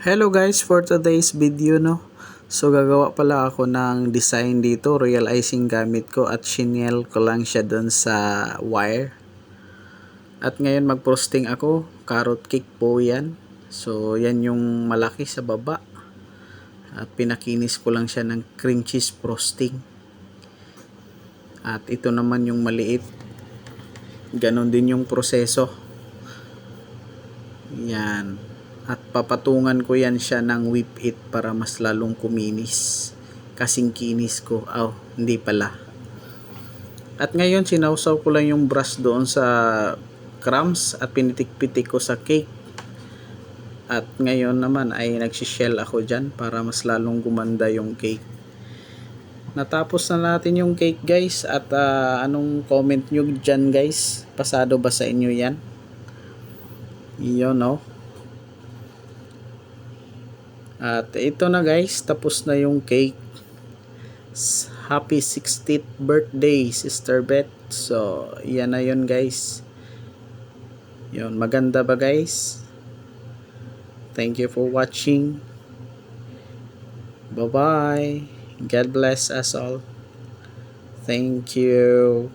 Hello guys, for today's video So gagawa pala ako ng design dito, royal icing gamit ko at chinel ko lang siya doon sa wire. At ngayon mag-frosting ako, carrot cake po yan. So yan yung malaki sa baba. At pinakinis ko lang siya ng cream cheese frosting. At ito naman yung maliit. Ganon din yung proseso. Yan. At papatungan ko yan siya ng whip it para mas lalong kuminis. Kasing kinis ko. Hindi pala. At ngayon sinawsaw ko lang yung brush doon sa crumbs at pinitik-pitik ko sa cake. At ngayon naman ay nagsishell ako dyan para mas lalong gumanda yung cake. Natapos na natin yung cake guys. At anong comment nyo dyan guys? Pasado ba sa inyo yan? Yun At ito na guys, tapos na yung cake. Happy 60th birthday Sister Beth. So yan na yun guys. Yun, maganda ba guys? Thank you for watching. Bye bye. God bless us all. Thank you.